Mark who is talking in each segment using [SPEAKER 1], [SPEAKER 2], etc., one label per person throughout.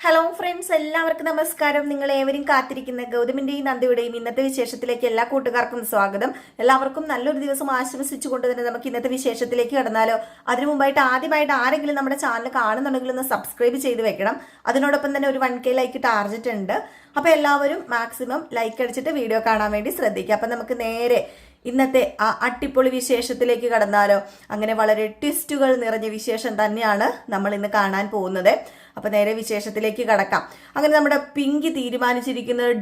[SPEAKER 1] Hello friends, എല്ലാവർക്കും നമസ്കാരം. നിങ്ങൾ ഏവരും കാത്തിരിക്കുന്ന ഗൗതമിന്റെയും നന്ദിയുടെയും ഇന്നത്തെ വിശേഷത്തിലേക്ക് എല്ലാ കൂട്ടുകാർക്കും സ്വാഗതം. എല്ലാവർക്കും നല്ലൊരു ദിവസം ആശംസിച്ചുകൊണ്ട് തന്നെ നമുക്ക് ഇന്നത്തെ വിശേഷത്തിലേക്ക് കടന്നാലോ. അതിനു മുമ്പായിട്ട് ആദ്യമായിട്ട് ആരെങ്കിലും നമ്മുടെ ചാനൽ കാണുന്നുണ്ടെങ്കിൽ ഒന്ന് സബ്സ്ക്രൈബ് ചെയ്ത് വെക്കണം. അതിനോടൊപ്പം തന്നെ ഒരു 1K ലൈക്ക് ടാർജറ്റ് ഉണ്ട്. അപ്പൊ എല്ലാവരും മാക്സിമം ലൈക്ക് അടിച്ചിട്ട് വീഡിയോ കാണാൻ വേണ്ടി ശ്രദ്ധിക്കുക. അപ്പൊ നമുക്ക് നേരെ ഇന്നത്തെ ആ അട്ടിപ്പൊളി വിശേഷത്തിലേക്ക് കടന്നാലോ. അങ്ങനെ വളരെ ട്വിസ്റ്റുകൾ നിറഞ്ഞ വിശേഷം തന്നെയാണ് നമ്മൾ ഇന്ന് കാണാൻ പോകുന്നത്. അപ്പൊ നേരെ വിശേഷത്തിലേക്ക് കടക്കാം. അങ്ങനെ നമ്മുടെ പിങ്കി തീരുമാനിച്ചിരിക്കുന്നത്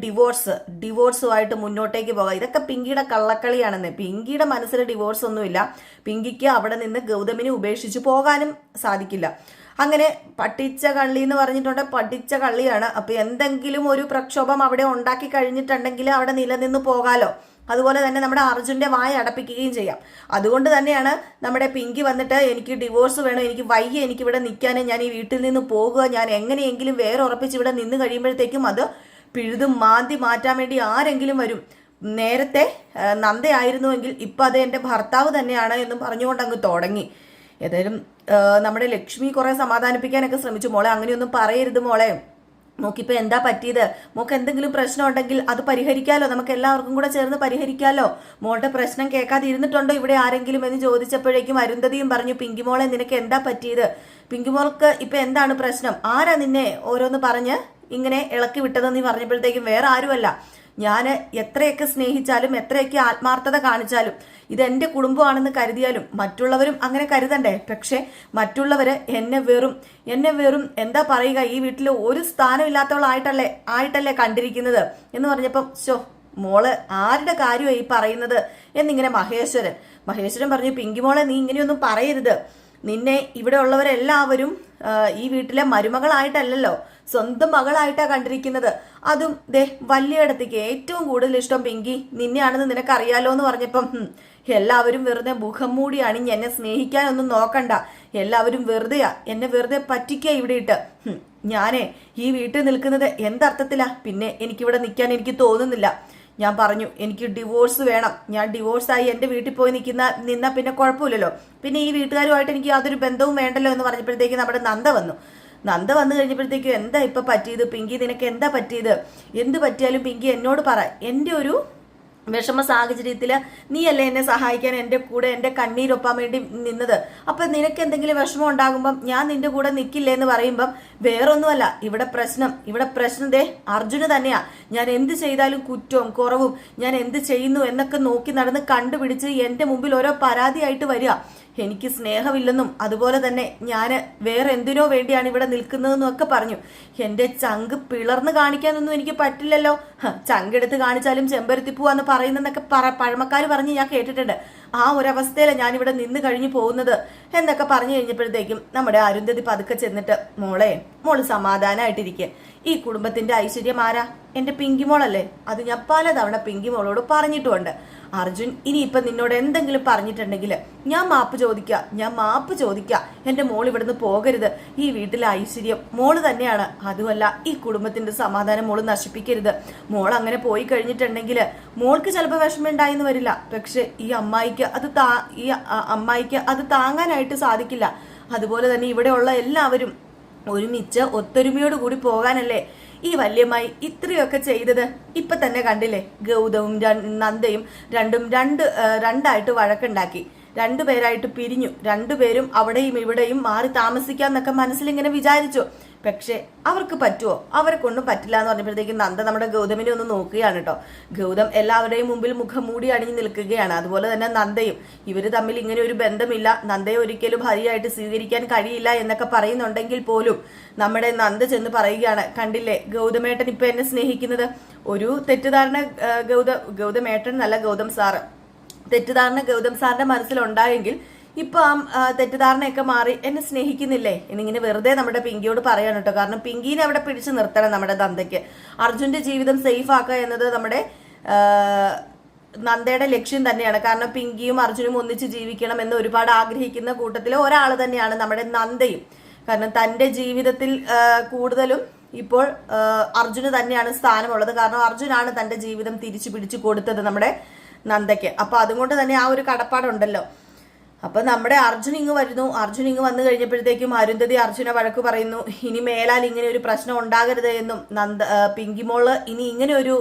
[SPEAKER 1] ഡിവോഴ്സുമായിട്ട് മുന്നോട്ടേക്ക് പോകാം. ഇതൊക്കെ പിങ്കിയുടെ കള്ളക്കളിയാണെന്ന്. പിങ്കിയുടെ മനസ്സിൽ ഡിവോഴ്സ് ഒന്നുമില്ല. പിങ്കിക്ക് അവിടെ നിന്ന് ഗൗതമിനെ ഉപേക്ഷിച്ചു പോകാനും സാധിക്കില്ല. അങ്ങനെ പട്ടിച്ച കള്ളി എന്ന് പറഞ്ഞിട്ടുണ്ട്. പഠിച്ച കള്ളിയാണ്. അപ്പൊ എന്തെങ്കിലും ഒരു പ്രക്ഷോഭം അവിടെ ഉണ്ടാക്കി കഴിഞ്ഞിട്ടുണ്ടെങ്കിൽ അവിടെ നിലനിന്ന് പോകാലോ. അതുപോലെ തന്നെ നമ്മുടെ അർജുന്റെ വായ അടപ്പിക്കുകയും ചെയ്യാം. അതുകൊണ്ട് തന്നെയാണ് നമ്മുടെ പിങ്കി വന്നിട്ട് എനിക്ക് ഡിവോഴ്സ് വേണം, എനിക്ക് വയ്യ, എനിക്ക് ഇവിടെ നിൽക്കാനേ, ഞാൻ ഈ വീട്ടിൽ നിന്ന് പോകുക, ഞാൻ എങ്ങനെയെങ്കിലും വേറെ ഉറപ്പിച്ച് ഇവിടെ നിന്ന് കഴിയുമ്പോഴത്തേക്കും അത് പിഴുതും മാന്തി മാറ്റാൻ വേണ്ടി ആരെങ്കിലും വരും. നേരത്തെ നന്ദയായിരുന്നുവെങ്കിൽ ഇപ്പം അത് എൻ്റെ ഭർത്താവ് തന്നെയാണ് എന്ന് പറഞ്ഞുകൊണ്ട് അങ്ങ് തുടങ്ങി. ഏതായാലും നമ്മുടെ ലക്ഷ്മി കുറെ സമാധാനിപ്പിക്കാനൊക്കെ ശ്രമിച്ചു. മോളെ അങ്ങനെയൊന്നും പറയരുത് മോളെ, മോക്കിപ്പോൾ എന്താ പറ്റിയത്, മോക്ക് എന്തെങ്കിലും പ്രശ്നം ഉണ്ടെങ്കിൽ അത് പരിഹരിക്കാലോ, നമുക്ക് എല്ലാവർക്കും കൂടെ ചേർന്ന് പരിഹരിക്കാലോ. മോളുടെ പ്രശ്നം കേൾക്കാതെ ഇരുന്നിട്ടുണ്ടോ ഇവിടെ ആരെങ്കിലും എന്ന് ചോദിച്ചപ്പോഴേക്കും അരുന്ധതിയും പറഞ്ഞു, പിങ്കിമോളെ നിനക്ക് എന്താ പറ്റിയത്, പിങ്കിമോൾക്ക് ഇപ്പം എന്താണ് പ്രശ്നം, ആരാ നിന്നെ ഓരോന്ന് പറഞ്ഞ് ഇങ്ങനെ ഇളക്കി വിട്ടതെന്ന് പറഞ്ഞപ്പോഴത്തേക്കും വേറെ ആരുമല്ല, ഞാൻ എത്രയൊക്കെ സ്നേഹിച്ചാലും എത്രയൊക്കെ ആത്മാർത്ഥത കാണിച്ചാലും ഇതെന്റെ കുടുംബമാണെന്ന് കരുതിയാലും മറ്റുള്ളവരും അങ്ങനെ കരുതണ്ടേ. പക്ഷെ മറ്റുള്ളവര് എന്നെ വെറും എന്താ പറയുക, ഈ വീട്ടിൽ ഒരു സ്ഥാനമില്ലാത്തവളായിട്ടല്ലേ കണ്ടിരിക്കുന്നത് എന്ന് പറഞ്ഞപ്പം മോള് ആരുടെ കാര്യമാണ് ഈ പറയുന്നത് എന്നിങ്ങനെ മഹേശ്വരൻ പറഞ്ഞു, പിങ്കിമോളെ നീ ഇങ്ങനെയൊന്നും പറയരുത്, നിന്നെ ഇവിടെ ഉള്ളവരെല്ലാവരും ഈ വീട്ടിലെ മരുമകളായിട്ടല്ലല്ലോ സ്വന്തം മകളായിട്ടാണ് കണ്ടിരിക്കുന്നത്. അതും വലിയടത്തേക്ക് ഏറ്റവും കൂടുതൽ ഇഷ്ടം പിങ്കി നിന്നെയാണെന്ന് നിനക്കറിയാലോ എന്ന് പറഞ്ഞപ്പം എല്ലാവരും വെറുതെ മുഖം മൂടി അണിഞ്ഞ് എന്നെ സ്നേഹിക്കാനൊന്നും നോക്കണ്ട, എല്ലാവരും എന്നെ വെറുതെ പറ്റിക്കുക ഇവിടെ ഇട്ട്. ഞാനേ ഈ വീട്ടിൽ നിൽക്കുന്നത് എന്തർത്ഥത്തിലാ, പിന്നെ എനിക്കിവിടെ നിൽക്കാൻ എനിക്ക് തോന്നുന്നില്ല. ഞാൻ പറഞ്ഞു എനിക്ക് ഡിവോഴ്സ് വേണം, ഞാൻ ഡിവോഴ്സായി എൻ്റെ വീട്ടിൽ പോയി നിന്നാ പിന്നെ കുഴപ്പമില്ലല്ലോ, പിന്നെ ഈ വീട്ടുകാരുമായിട്ട് എനിക്ക് യാതൊരു ബന്ധവും വേണ്ടല്ലോ എന്ന് പറഞ്ഞപ്പോഴത്തേക്ക് നമ്മുടെ നന്ദ വന്നു കഴിഞ്ഞപ്പോഴത്തേക്കും എന്താ ഇപ്പൊ പറ്റിയത് പിങ്കി, നിനക്ക് എന്താ പറ്റിയത്, എന്ത് പറ്റിയാലും പിങ്കി എന്നോട് പറ, എൻ്റെ ഒരു വിഷമ സാഹചര്യത്തിൽ നീയല്ലേ എന്നെ സഹായിക്കാൻ എൻ്റെ കൂടെ എൻ്റെ കണ്ണീരൊപ്പാൻ വേണ്ടി നിന്നത്. അപ്പൊ നിനക്ക് എന്തെങ്കിലും വിഷമം ഉണ്ടാകുമ്പം ഞാൻ നിന്റെ കൂടെ നിൽക്കില്ലേ എന്ന് പറയുമ്പം വേറൊന്നുമല്ല, ഇവിടെ പ്രശ്നം അർജുന് തന്നെയാ. ഞാൻ എന്ത് ചെയ്താലും കുറ്റവും കുറവും ഞാൻ എന്ത് ചെയ്യുന്നു എന്നൊക്കെ നോക്കി നടന്ന് കണ്ടുപിടിച്ച് എൻ്റെ മുമ്പിൽ ഓരോ പരാതിയായിട്ട് വരിക. എനിക്ക് സ്നേഹമില്ലെന്നും അതുപോലെ തന്നെ ഞാൻ വേറെ എന്തിനോ വേണ്ടിയാണ് ഇവിടെ നിൽക്കുന്നതെന്നും ഒക്കെ പറഞ്ഞു. എൻ്റെ ചങ്ക് പിളർന്ന് കാണിക്കാനൊന്നും എനിക്ക് പറ്റില്ലല്ലോ. ചങ്കെടുത്ത് കാണിച്ചാലും ചെമ്പരത്തി പൂവാന്ന് പറയുന്നതെന്നൊക്കെ പഴമക്കാർ പറഞ്ഞ് ഞാൻ കേട്ടിട്ടുണ്ട്. ആ ഒരവസ്ഥയിലാണ് ഞാനിവിടെ നിന്ന് കഴിഞ്ഞു പോകുന്നത് എന്നൊക്കെ പറഞ്ഞു കഴിഞ്ഞപ്പോഴത്തേക്കും നമ്മുടെ അരുന്ധതി പതുക്കെ ചെന്നിട്ട്, മോള് സമാധാനമായിട്ടിരിക്കുക, ഈ കുടുംബത്തിന്റെ ഐശ്വര്യം ആരാ, എൻ്റെ പിങ്കിമോളല്ലേ, അത് ഞാൻ പലതവണ പിങ്കിമോളോട് പറഞ്ഞിട്ടുമുണ്ട്. അർജുൻ ഇനിയിപ്പം നിന്നോട് എന്തെങ്കിലും പറഞ്ഞിട്ടുണ്ടെങ്കിൽ ഞാൻ മാപ്പ് ചോദിക്കുക, എൻ്റെ മോൾ ഇവിടുന്ന് പോകരുത്, ഈ വീട്ടിലെ ഐശ്വര്യം മോള് തന്നെയാണ്, അതുമല്ല ഈ കുടുംബത്തിന്റെ സമാധാനം മോള് നശിപ്പിക്കരുത്. മോൾ അങ്ങനെ പോയി കഴിഞ്ഞിട്ടുണ്ടെങ്കിൽ മോൾക്ക് ചിലപ്പോൾ വിഷമം ഉണ്ടായിന്ന് വരില്ല, പക്ഷെ ഈ അമ്മായിക്ക് അത് താങ്ങാനായിട്ട് സാധിക്കില്ല. അതുപോലെ തന്നെ ഇവിടെയുള്ള എല്ലാവരും ഒരുമിച്ച് ഒത്തൊരുമയോട് കൂടി പോകാനല്ലേ ഈ വല്യമ്മായി ഇത്രയൊക്കെ ചെയ്തത്. ഇപ്പൊ തന്നെ കണ്ടില്ലേ, ഗൗതവും നന്ദയും രണ്ടായിട്ട് വഴക്കുണ്ടാക്കി, രണ്ടുപേരായിട്ട് പിരിഞ്ഞു, രണ്ടുപേരും അവിടെയും ഇവിടെയും മാറി താമസിക്കാന്നൊക്കെ മനസ്സിലിങ്ങനെ വിചാരിച്ചു. പക്ഷെ അവർക്ക് പറ്റുമോ, അവരെ കൊണ്ടും പറ്റില്ല എന്ന് പറഞ്ഞപ്പോഴത്തേക്കും നന്ദ നമ്മുടെ ഗൗതമിനെ ഒന്ന് നോക്കുകയാണ് കേട്ടോ. ഗൗതം എല്ലാവരുടെയും മുമ്പിൽ മുഖം മൂടി അണിഞ്ഞു നിൽക്കുകയാണ്. അതുപോലെ തന്നെ നന്ദയും, ഇവര് തമ്മിൽ ഇങ്ങനെ ഒരു ബന്ധമില്ല, നന്ദയെ ഒരിക്കലും ഭാര്യയായിട്ട് സ്വീകരിക്കാൻ കഴിയില്ല എന്നൊക്കെ പറയുന്നുണ്ടെങ്കിൽ പോലും നമ്മുടെ നന്ദ ചെന്ന് പറയുകയാണ്, കണ്ടില്ലേ ഗൗതമേട്ടൻ ഇപ്പൊ എന്നെ സ്നേഹിക്കുന്നത്. ഒരു തെറ്റിദ്ധാരണ ഗൗതമേട്ടൻ എന്നല്ല ഗൗതം സാറ്, തെറ്റിദ്ധാരണ ഗൗതം സാറിന്റെ മനസ്സിലുണ്ടായെങ്കിൽ ഇപ്പൊ ആ തെറ്റിദ്ധാരണയൊക്കെ മാറി എന്നെ സ്നേഹിക്കുന്നില്ലേ എന്നിങ്ങനെ വെറുതെ നമ്മുടെ പിങ്കിയോട് പറയാണ് കേട്ടോ. കാരണം പിങ്കിനെ അവിടെ പിടിച്ചു നിർത്തണം നമ്മുടെ നന്ദയ്ക്ക്. അർജുന്റെ ജീവിതം സേഫ് ആക്കുക എന്നത് നമ്മുടെ നന്ദയുടെ ലക്ഷ്യം തന്നെയാണ്. കാരണം പിങ്കിയും അർജുനും ഒന്നിച്ച് ജീവിക്കണം എന്ന് ഒരുപാട് ആഗ്രഹിക്കുന്ന കൂട്ടത്തിൽ ഒരാൾ തന്നെയാണ് നമ്മുടെ നന്ദയും. കാരണം തന്റെ ജീവിതത്തിൽ കൂടുതലും ഇപ്പോൾ അർജുന് തന്നെയാണ് സ്ഥാനമുള്ളത്. കാരണം അർജുനാണ് തന്റെ ജീവിതം തിരിച്ചു പിടിച്ചു കൊടുത്തത് നമ്മുടെ നന്ദയ്ക്ക്. അപ്പൊ അതുകൊണ്ട് തന്നെ ആ ഒരു കടപ്പാടുണ്ടല്ലോ. അപ്പൊ നമ്മുടെ അർജുൻ ഇങ്ങ് വരുന്നു. അർജുൻ ഇങ്ങ് വന്നു കഴിഞ്ഞപ്പോഴത്തേക്കും അരുന്ധതി അർജുനെ വഴക്ക് പറയുന്നു. ഇനി മേലാൽ ഇങ്ങനെ ഒരു പ്രശ്നം ഉണ്ടാകരുത് എന്നും പിങ്കിമോള് ഇനി ഇങ്ങനെ ഒരു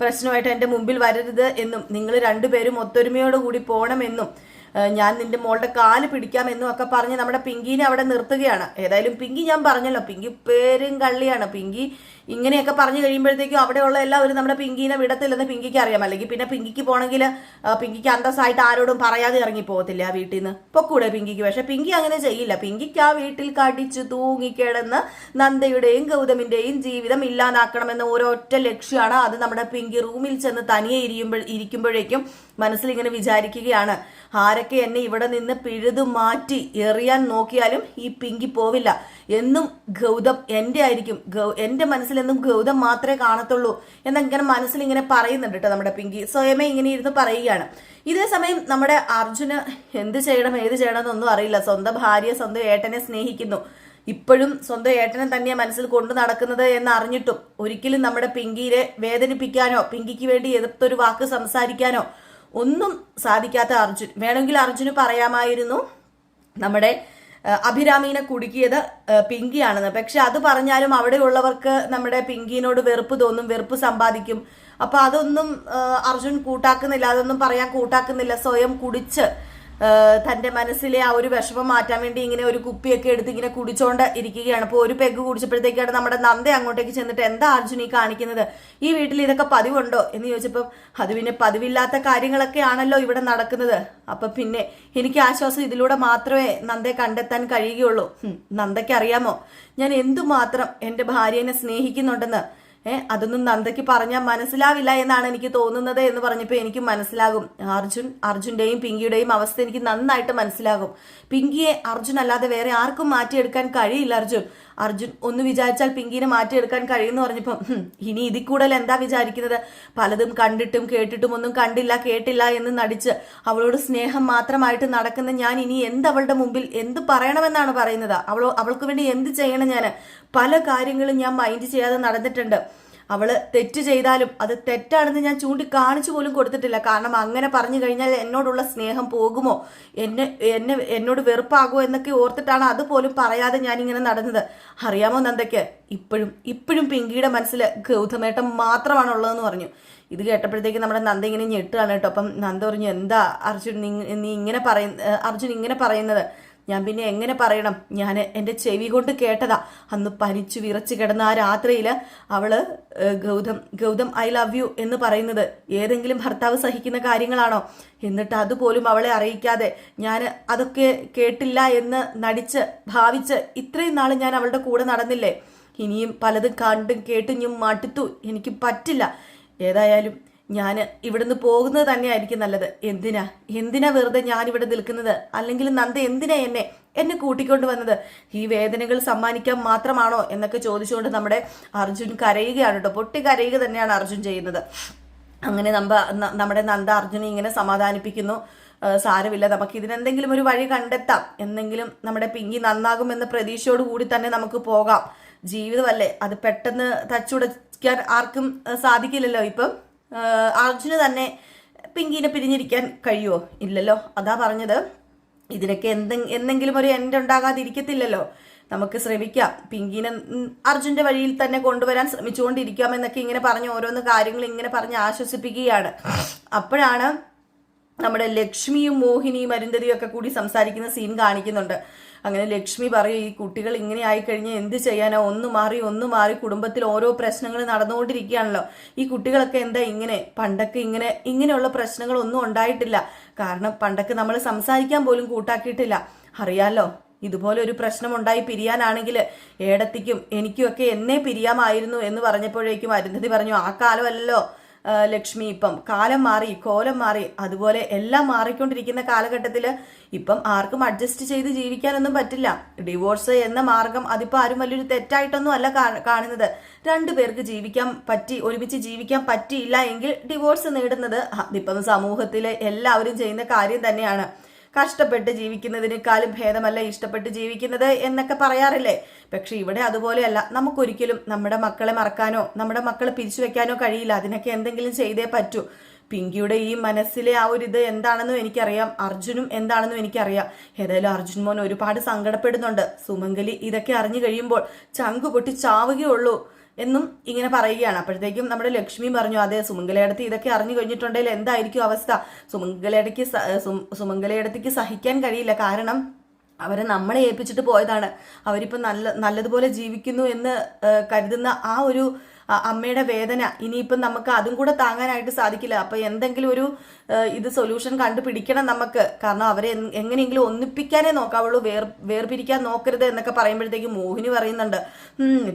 [SPEAKER 1] പ്രശ്നമായിട്ട് എന്റെ മുമ്പിൽ വരരുത് എന്നും നിങ്ങൾ രണ്ടുപേരും ഒത്തൊരുമയോടുകൂടി പോകണമെന്നും ഞാൻ നിന്റെ മോളുടെ കാല് പിടിക്കാമെന്നും ഒക്കെ പറഞ്ഞ് നമ്മുടെ പിങ്കിനെ അവിടെ നിർത്തുകയാണ്. ഏതായാലും പിങ്കി, ഞാൻ പറഞ്ഞല്ലോ, പിങ്കി പേരും കള്ളിയാണ്. പിങ്കി ഇങ്ങനെയൊക്കെ പറഞ്ഞു കഴിയുമ്പോഴത്തേക്കും അവിടെയുള്ള എല്ലാവരും നമ്മുടെ പിങ്കീനെ വിടത്തില്ലെന്ന് പിങ്കിക്ക് അറിയാം. അല്ലെങ്കിൽ പിന്നെ പിങ്കിക്ക് പോകണമെങ്കിൽ പിങ്കിക്ക് അന്തസ്സായിട്ട് ആരോടും പറയാതെ ഇറങ്ങി പോകത്തില്ല ആ വീട്ടിൽ നിന്ന്. പൊക്കൂടെ പിങ്കിക്ക്. പക്ഷെ പിങ്കി അങ്ങനെ ചെയ്യില്ല. പിങ്കിക്ക് ആ വീട്ടിൽ കടിച്ചു തൂങ്ങിക്കിടന്ന് നന്ദയുടെയും ഗൗതമിന്റെയും ജീവിതം ഇല്ലാതാക്കണമെന്ന ഒരൊറ്റ ലക്ഷ്യമാണ്. അത് നമ്മുടെ പിങ്കി റൂമിൽ ചെന്ന് തനിയെ ഇരിക്കുമ്പോഴേക്കും മനസ്സിൽ ഇങ്ങനെ വിചാരിക്കുകയാണ്, ആരൊക്കെ എന്നെ ഇവിടെ നിന്ന് പിഴുതു മാറ്റി എറിയാൻ നോക്കിയാലും ഈ പിങ്കി പോവില്ല. എന്നും ഗൗതം എന്റെ ആയിരിക്കും, എന്റെ മനസ്സിലെന്നും ഗൗതം മാത്രമേ കാണത്തുള്ളൂ എന്നിങ്ങനെ മനസ്സിൽ ഇങ്ങനെ പറയുന്നുണ്ട് കേട്ടോ നമ്മുടെ പിങ്കി. സ്വയമേ ഇങ്ങനെ ഇരുന്ന് പറയുകയാണ്. ഇതേ സമയം നമ്മുടെ അർജുന് എന്ത് ചെയ്യണം ഏത് ചെയ്യണം എന്നൊന്നും അറിയില്ല. സ്വന്തം ഭാര്യ, സ്വന്തം ഏട്ടനെ സ്നേഹിക്കുന്നു. ഇപ്പോഴും സ്വന്തം ഏട്ടനെ തന്നെയാണ് മനസ്സിൽ കൊണ്ടു നടക്കുന്നത് എന്ന് അറിഞ്ഞിട്ടും ഒരിക്കലും നമ്മുടെ പിങ്കിയെ വേദനിപ്പിക്കാനോ പിങ്കിക്ക് വേണ്ടി എതിർത്തൊരു വാക്ക് സംസാരിക്കാനോ ഒന്നും സാധിക്കാത്ത അർജുൻ. വേണമെങ്കിൽ അർജുന് പറയാമായിരുന്നു നമ്മുടെ അഭിരാമീനെ കുടുക്കിയത് പിങ്കിയാണെന്ന്. പക്ഷെ അത് പറഞ്ഞാലും അവിടെയുള്ളവർക്ക് നമ്മുടെ പിങ്കിനോട് വെറുപ്പ് തോന്നും, വെറുപ്പ് സമ്പാദിക്കും. അപ്പൊ അതൊന്നും അർജുൻ കൂട്ടാക്കുന്നില്ല, അതൊന്നും പറയാൻ കൂട്ടാക്കുന്നില്ല. സ്വയം കുടിച്ച് തന്റെ മനസ്സിലെ ആ ഒരു വിഷമം മാറ്റാൻ വേണ്ടി ഇങ്ങനെ ഒരു കുപ്പിയൊക്കെ എടുത്ത് ഇങ്ങനെ കുടിച്ചോണ്ട് ഇരിക്കുകയാണ്. അപ്പോൾ ഒരു പെഗ് കുടിച്ചപ്പോഴത്തേക്കാണ് നമ്മുടെ നന്ദ അങ്ങോട്ടേക്ക് ചെന്നിട്ട്, എന്താ അർജുൻ ഈ കാണിക്കുന്നത്, ഈ വീട്ടിൽ ഇതൊക്കെ പതിവുണ്ടോ എന്ന് ചോദിച്ചപ്പം അത് പിന്നെ പതിവില്ലാത്ത കാര്യങ്ങളൊക്കെ ആണല്ലോ ഇവിടെ നടക്കുന്നത്. അപ്പൊ പിന്നെ എനിക്ക് ആശ്വാസം ഇതിലൂടെ മാത്രമേ നന്ദയെ കണ്ടെത്താൻ കഴിയുകയുള്ളൂ. നന്ദയ്ക്ക് അറിയാമോ ഞാൻ എന്തുമാത്രം എന്റെ ഭാര്യനെ സ്നേഹിക്കുന്നുണ്ടെന്ന്? അതൊന്നും നന്ദയ്ക്ക് പറഞ്ഞാൽ മനസ്സിലാവില്ല എന്നാണ് എനിക്ക് തോന്നുന്നത് എന്ന് പറഞ്ഞപ്പോൾ എനിക്ക് മനസ്സിലാകും. അർജുന്റെയും പിങ്കിയുടെയും അവസ്ഥ എനിക്ക് നന്നായിട്ട് മനസ്സിലാകും. പിങ്കിയെ അർജുൻ അല്ലാതെ വേറെ ആർക്കും മാറ്റിയെടുക്കാൻ കഴിയില്ല. അർജുൻ ഒന്ന് വിചാരിച്ചാൽ പിങ്കിനെ മാറ്റിയെടുക്കാൻ കഴിയുമെന്ന് പറഞ്ഞപ്പം ഇനി ഇതിൽ കൂടുതൽ എന്താ വിചാരിക്കുന്നത്? പലതും കണ്ടിട്ടും കേട്ടിട്ടും ഒന്നും കണ്ടില്ല കേട്ടില്ല എന്ന് നടിച്ച് അവളോട് സ്നേഹം മാത്രമായിട്ട് നടക്കുന്ന ഞാൻ ഇനി അവളുടെ മുമ്പിൽ എന്ത് പറയണമെന്നാണ് പറയുന്നത്? അവൾക്ക് വേണ്ടി എന്ത് ചെയ്യണം? ഞാൻ പല കാര്യങ്ങളും ഞാൻ മൈൻഡ് ചെയ്യാതെ നടന്നിട്ടുണ്ട്. അവള് തെറ്റ് ചെയ്താലും അത് തെറ്റാണെന്ന് ഞാൻ ചൂണ്ടിക്കാണിച്ചു പോലും കൊടുത്തിട്ടില്ല. കാരണം അങ്ങനെ പറഞ്ഞു കഴിഞ്ഞാൽ എന്നോടുള്ള സ്നേഹം പോകുമോ, എന്നോട് വെറുപ്പാകുമോ എന്നൊക്കെ ഓർത്തിട്ടാണ് അതുപോലും പറയാതെ ഞാനിങ്ങനെ നടന്നത്. അറിയാമോ നന്ദയ്ക്ക് ഇപ്പോഴും പിങ്കിയുടെ മനസ്സിൽ ഗൗതമേട്ടം മാത്രമാണുള്ളതെന്ന് പറഞ്ഞു. ഇത് കേട്ടപ്പോഴത്തേക്ക് നമ്മുടെ നന്ദ ഇങ്ങനെ ഞെട്ടുകയാണ് കേട്ടോ. അപ്പം നന്ദ പറഞ്ഞു, എന്താ അർജുൻ അർജുൻ ഇങ്ങനെ പറയുന്നത്? ഞാൻ പിന്നെ എങ്ങനെ പറയണം? ഞാൻ എൻ്റെ ചെവി കൊണ്ട് കേട്ടതാ. അന്ന് പനിച്ചു വിറച്ച് കിടന്ന ആ രാത്രിയിൽ അവള് ഗൗതം ഐ ലവ് യു എന്ന് പറയുന്നത് ഏതെങ്കിലും ഭർത്താവ് സഹിക്കുന്ന കാര്യങ്ങളാണോ? എന്നിട്ട് അതുപോലും അവളെ അറിയിക്കാതെ ഞാൻ അതൊക്കെ കേട്ടില്ല എന്ന് നടിച്ച് ഭാവിച്ച് ഇത്രയും നാൾ ഞാൻ അവളുടെ കൂടെ നടന്നില്ലേ? ഇനിയും പലതും കണ്ടും കേട്ടും ഞാൻ മടുത്തു. എനിക്ക് പറ്റില്ല. ഏതായാലും ഞാൻ ഇവിടുന്ന് പോകുന്നത് തന്നെയായിരിക്കും നല്ലത്. എന്തിനാ വെറുതെ ഞാൻ ഇവിടെ നിൽക്കുന്നത്? അല്ലെങ്കിൽ നന്ദ എന്തിനാ എന്നെ കൂട്ടിക്കൊണ്ട് വന്നത്? ഈ വേദനകൾ സമ്മാനിക്കാൻ മാത്രമാണോ എന്നൊക്കെ ചോദിച്ചുകൊണ്ട് നമ്മുടെ അർജുൻ കരയുകയാണ് കേട്ടോ. പൊട്ടി കരയുക തന്നെയാണ് അർജുൻ ചെയ്യുന്നത്. അങ്ങനെ നമ്മുടെ നന്ദ അർജുനെ ഇങ്ങനെ സമാധാനിപ്പിക്കുന്നു. സാരമില്ല, നമുക്ക് ഇതിനെന്തെങ്കിലും ഒരു വഴി കണ്ടെത്താം, എന്തെങ്കിലും നമ്മുടെ പിങ്കി നന്നാകുമെന്ന പ്രതീക്ഷയോട് കൂടി തന്നെ നമുക്ക് പോകാം. ജീവിതമല്ലേ, അത് പെട്ടെന്ന് തച്ചുടയ്ക്കാൻ ആർക്കും സാധിക്കില്ലല്ലോ. ഇപ്പം അർജുന് തന്നെ പിങ്കിനെ പിരിഞ്ഞിരിക്കാൻ കഴിയുമോ? ഇല്ലല്ലോ. അതാ പറഞ്ഞത്, ഇതിനൊക്കെ എന്തെങ്കിലും ഒരു എൻഡ് ഉണ്ടാകാതിരിക്കത്തില്ലല്ലോ. നമുക്ക് ശ്രമിക്കാം, പിങ്കിനെ അർജുന്റെ വഴിയിൽ തന്നെ കൊണ്ടുവരാൻ ശ്രമിച്ചുകൊണ്ടിരിക്കാം എന്നൊക്കെ ഇങ്ങനെ പറഞ്ഞ് ഓരോന്ന് കാര്യങ്ങൾ ഇങ്ങനെ പറഞ്ഞ് ആശ്വസിപ്പിക്കുകയാണ്. അപ്പോഴാണ് നമ്മുടെ ലക്ഷ്മിയും മോഹിനിയും അരുന്ധതിയും ഒക്കെ കൂടി സംസാരിക്കുന്ന സീൻ കാണിക്കുന്നുണ്ട്. അങ്ങനെ ലക്ഷ്മി പറയും, ഈ കുട്ടികൾ ഇങ്ങനെ ആയിക്കഴിഞ്ഞാൽ എന്ത് ചെയ്യാനോ? ഒന്ന് മാറി കുടുംബത്തിൽ ഓരോ പ്രശ്നങ്ങൾ നടന്നുകൊണ്ടിരിക്കുകയാണല്ലോ. ഈ കുട്ടികളൊക്കെ എന്താ ഇങ്ങനെ? പണ്ടൊക്കെ ഇങ്ങനെയുള്ള പ്രശ്നങ്ങളൊന്നും ഉണ്ടായിട്ടില്ല. കാരണം പണ്ടൊക്കെ നമ്മൾ സംസാരിക്കാൻ പോലും കൂട്ടാക്കിയിട്ടില്ല. അറിയാലോ, ഇതുപോലെ ഒരു പ്രശ്നം ഉണ്ടായി പിരിയാനാണെങ്കിൽ ഏടത്തിക്കും എനിക്കും ഒക്കെ എന്നെ പിരിയാമായിരുന്നു എന്ന് പറഞ്ഞപ്പോഴേക്കും അരുന്ധതി പറഞ്ഞു, ആ കാലമല്ലല്ലോ ലക്ഷ്മി, ഇപ്പം കാലം മാറി, കോലം മാറി. അതുപോലെ എല്ലാം മാറിക്കൊണ്ടിരിക്കുന്ന കാലഘട്ടത്തിൽ ഇപ്പം ആർക്കും അഡ്ജസ്റ്റ് ചെയ്ത് ജീവിക്കാനൊന്നും പറ്റില്ല. ഡിവോഴ്സ് എന്ന മാർഗം അതിപ്പോൾ ആരും വലിയൊരു തെറ്റായിട്ടൊന്നും അല്ല കാണുന്നത്. രണ്ടുപേർക്ക് ഒരുമിച്ച് ജീവിക്കാൻ പറ്റിയില്ല എങ്കിൽ ഡിവോഴ്സ് നേടുന്നത് അതിപ്പം സമൂഹത്തിലെ എല്ലാവരും ചെയ്യുന്ന കാര്യം തന്നെയാണ്. കഷ്ടപ്പെട്ട് ജീവിക്കുന്നതിനേക്കാളും ഭേദമല്ല ഇഷ്ടപ്പെട്ട് ജീവിക്കുന്നത് എന്നൊക്കെ പറയാറില്ലേ? പക്ഷെ ഇവിടെ അതുപോലെയല്ല. നമുക്കൊരിക്കലും നമ്മുടെ മക്കളെ മറക്കാനോ നമ്മുടെ മക്കളെ പിരിച്ചു വെക്കാനോ കഴിയില്ല. അതിനൊക്കെ എന്തെങ്കിലും ചെയ്തേ പറ്റൂ. പിങ്കിയുടെ ഈ മനസ്സിലെ ആ ഒരു ഇത് എന്താണെന്നും എനിക്കറിയാം, അർജുനും എന്താണെന്നും എനിക്കറിയാം. ഏതായാലും അർജുൻ മോൻ ഒരുപാട് സങ്കടപ്പെടുന്നുണ്ട്. സുമംഗലി ഇതൊക്കെ അറിഞ്ഞു കഴിയുമ്പോൾ ചങ്കു പൊട്ടി ചാവുകയുള്ളൂ എന്നും ഇങ്ങനെ പറയുകയാണ്. അപ്പോഴത്തേക്കും നമ്മുടെ ലക്ഷ്മി പറഞ്ഞു, അതെ സുമംഗലയിടത്ത് ഇതൊക്കെ അറിഞ്ഞു കഴിഞ്ഞിട്ടുണ്ടെങ്കിൽ എന്തായിരിക്കും അവസ്ഥ? സുമംഗലയിടത്തേക്ക് സഹിക്കാൻ കഴിയില്ല. കാരണം അവരെ നമ്മളെ ഏൽപ്പിച്ചിട്ട് പോയതാണ്. അവരിപ്പോൾ നല്ലതുപോലെ ജീവിക്കുന്നു എന്ന് കരുതുന്ന ആ ഒരു അമ്മയുടെ വേദന ഇനിയിപ്പം നമുക്ക് അതും കൂടെ താങ്ങാനായിട്ട് സാധിക്കില്ല. അപ്പൊ എന്തെങ്കിലും ഒരു ഇത് സൊല്യൂഷൻ കണ്ടുപിടിക്കണം നമുക്ക്. കാരണം അവരെ എങ്ങനെയെങ്കിലും ഒന്നിപ്പിക്കാനേ നോക്കാവുള്ളൂ, വേർപിരിക്കാൻ നോക്കരുത് എന്നൊക്കെ പറയുമ്പോഴത്തേക്കും മോഹിനി പറയുന്നുണ്ട്,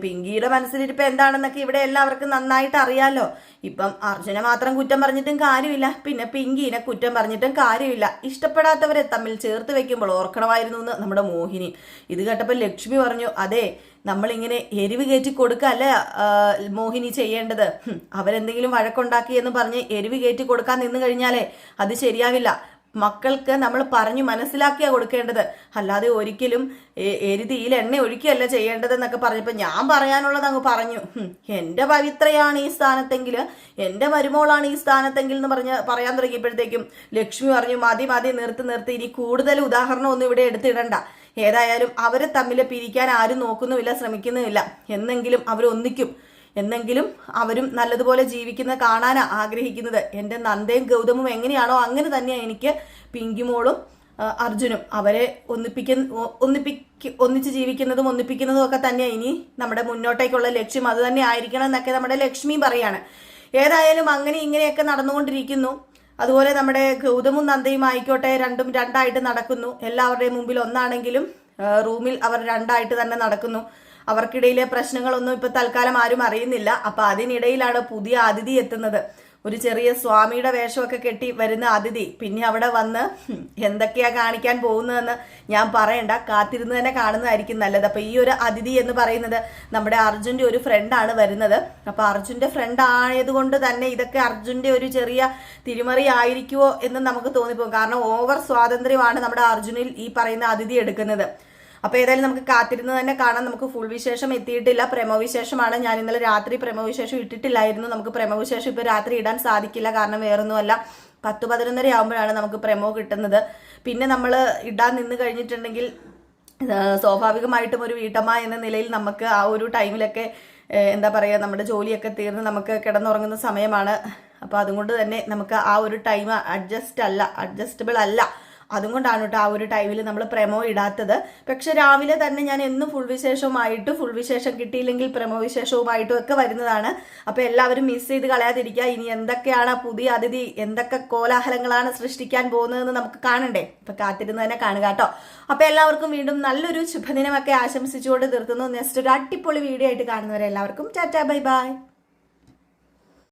[SPEAKER 1] പിങ്കിയുടെ മനസ്സിലിരിപ്പ് എന്താണെന്നൊക്കെ ഇവിടെ എല്ലാവർക്കും നന്നായിട്ട് അറിയാലോ. ഇപ്പം അർജുനെ മാത്രം കുറ്റം പറഞ്ഞിട്ടും കാര്യമില്ല, പിന്നെ പിങ്കിനെ കുറ്റം പറഞ്ഞിട്ടും കാര്യമില്ല. ഇഷ്ടപ്പെടാത്തവരെ തമ്മിൽ ചേർത്ത് വെക്കുമ്പോൾ ഓർക്കണമായിരുന്നു എന്ന് നമ്മുടെ മോഹിനി. ഇത് കേട്ടപ്പോൾ ലക്ഷ്മി പറഞ്ഞു, അതെ നമ്മളിങ്ങനെ എരിവ് കയറ്റി കൊടുക്കല്ല മോഹിനി ചെയ്യേണ്ടത്. അവരെന്തെങ്കിലും വഴക്കുണ്ടാക്കി എന്ന് പറഞ്ഞ് എരിവ് കയറ്റി കൊടുക്കാൻ നിന്ന് കഴിഞ്ഞാലേ അത് ശരിയാവില്ല. മക്കൾക്ക് നമ്മൾ പറഞ്ഞു മനസ്സിലാക്കിയാ കൊടുക്കേണ്ടത്, അല്ലാതെ ഒരിക്കലും എരുതിയിൽ എണ്ണ ഒഴിക്കുകയല്ല ചെയ്യേണ്ടതെന്നൊക്കെ പറഞ്ഞപ്പോൾ ഞാൻ പറയാനുള്ളത് അങ്ങ് പറഞ്ഞു. എൻ്റെ പവിത്രയാണ് ഈ സ്ഥാനത്തെങ്കിൽ, എൻ്റെ മരുമോളാണ് ഈ സ്ഥാനത്തെങ്കിൽ എന്ന് പറയാൻ തുടങ്ങിയപ്പോഴത്തേക്കും ലക്ഷ്മി പറഞ്ഞു, മതി മതി, നിർത്തി, ഇനി കൂടുതൽ ഉദാഹരണം ഒന്നും ഇവിടെ എടുത്തിടണ്ട. ഏതായാലും അവരെ തമ്മിൽ പിരിക്കാൻ ആരും നോക്കുന്നുമില്ല, ശ്രമിക്കുന്നുമില്ല. എന്നെങ്കിലും അവരൊന്നിക്കും, എന്നെങ്കിലും അവരും നല്ലതുപോലെ ജീവിക്കുന്ന കാണാനാ ആഗ്രഹിക്കുന്നത്. എൻ്റെ നന്ദയും ഗൗതമും എങ്ങനെയാണോ അങ്ങനെ തന്നെയാണ് എനിക്ക് പിങ്കിമോളും അർജുനും. അവരെ ഒന്നിച്ച് ജീവിക്കുന്നതും ഒന്നിപ്പിക്കുന്നതും ഒക്കെ തന്നെയാണ് ഇനി നമ്മുടെ മുന്നോട്ടേക്കുള്ള ലക്ഷ്യം. അത് തന്നെ ആയിരിക്കണം എന്നൊക്കെ നമ്മുടെ ലക്ഷ്മി പറയാണ്. ഏതായാലും അങ്ങനെ ഇങ്ങനെയൊക്കെ നടന്നുകൊണ്ടിരിക്കുന്നു. അതുപോലെ നമ്മുടെ ഗൗതമും നന്ദയും ആയിക്കോട്ടെ, രണ്ടും രണ്ടായിട്ട് നടക്കുന്നു. എല്ലാവരുടെയും മുമ്പിൽ ഒന്നാണെങ്കിലും റൂമിൽ അവർ രണ്ടായിട്ട് തന്നെ നടക്കുന്നു. അവർക്കിടയിലെ പ്രശ്നങ്ങളൊന്നും ഇപ്പൊ തൽക്കാലം ആരും അറിയുന്നില്ല. അപ്പൊ അതിനിടയിലാണ് പുതിയ അതിഥി എത്തുന്നത്. ഒരു ചെറിയ സ്വാമിയുടെ വേഷമൊക്കെ കെട്ടി വരുന്ന അതിഥി പിന്നെ അവിടെ വന്ന് എന്തൊക്കെയാ കാണിക്കാൻ പോകുന്നതെന്ന് ഞാൻ പറയണ്ട, കാത്തിരുന്ന് തന്നെ കാണുന്നതായിരിക്കും നല്ലത്. അപ്പൊ ഈ ഒരു അതിഥി എന്ന് പറയുന്നത് നമ്മുടെ അർജുന്റെ ഒരു ഫ്രണ്ടാണ് വരുന്നത്. അപ്പൊ അർജുന്റെ ഫ്രണ്ട് ആയതുകൊണ്ട് തന്നെ ഇതൊക്കെ അർജുന്റെ ഒരു ചെറിയ തിരിമറി ആയിരിക്കുമോ എന്ന് നമുക്ക് തോന്നിപ്പോകും. കാരണം ഓവർ സ്വാതന്ത്ര്യമാണ് നമ്മുടെ അർജുനിൽ ഈ പറയുന്ന അതിഥി എടുക്കുന്നത്. അപ്പൊ ഏതായാലും നമുക്ക് കാത്തിരുന്ന് തന്നെ കാണാം. നമുക്ക് ഫുൾ വിശേഷം എത്തിയിട്ടില്ല, പ്രമോ വിശേഷമാണ്. ഞാൻ ഇന്നലെ രാത്രി പ്രമോ വിശേഷം ഇട്ടിട്ടില്ലായിരുന്നു. നമുക്ക് പ്രമോ വിശേഷം ഇപ്പൊ രാത്രി ഇടാൻ സാധിക്കില്ല, കാരണം വേറൊന്നുമല്ല, 10-11 ആകുമ്പോഴാണ് നമുക്ക് പ്രമോ കിട്ടുന്നത്. പിന്നെ നമ്മൾ ഇടാൻ നിന്ന് കഴിഞ്ഞിട്ടുണ്ടെങ്കിൽ സ്വാഭാവികമായിട്ടും ഒരു വീട്ടമ്മ എന്ന നിലയിൽ നമുക്ക് ആ ഒരു ടൈമിലൊക്കെ എന്താ പറയുക, നമ്മുടെ ജോലിയൊക്കെ തീർന്ന് നമുക്ക് കിടന്നുറങ്ങുന്ന സമയമാണ്. അപ്പോൾ അതുകൊണ്ട് തന്നെ നമുക്ക് ആ ഒരു ടൈം അഡ്ജസ്റ്റബിൾ അല്ല. അതുകൊണ്ടാണ് കേട്ടോ ആ ഒരു ടൈമിൽ നമ്മൾ പ്രമോ ഇടാത്തത്. പക്ഷെ രാവിലെ തന്നെ ഞാൻ എന്നും ഫുൾ വിശേഷം കിട്ടിയില്ലെങ്കിൽ പ്രമോ വിശേഷവുമായിട്ടും ഒക്കെ വരുന്നതാണ്. അപ്പൊ എല്ലാവരും മിസ് ചെയ്ത് കളയാതിരിക്കുക. ഇനി എന്തൊക്കെയാണ് പുതിയ അതിഥി, എന്തൊക്കെ കോലാഹലങ്ങളാണ് സൃഷ്ടിക്കാൻ പോകുന്നതെന്ന് നമുക്ക് കാണണ്ടേ. അപ്പൊ കാത്തിരുന്ന് തന്നെ കാണുക കേട്ടോ. അപ്പൊ എല്ലാവർക്കും വീണ്ടും നല്ലൊരു ശുഭദിനമൊക്കെ ആശംസിച്ചുകൊണ്ട് നിർത്തുന്നു. നെക്സ്റ്റ് ഒരു അടിപൊളി വീഡിയോ ആയിട്ട് കാണുന്നവരെ എല്ലാവർക്കും ടാറ്റാ, ബൈ ബൈ.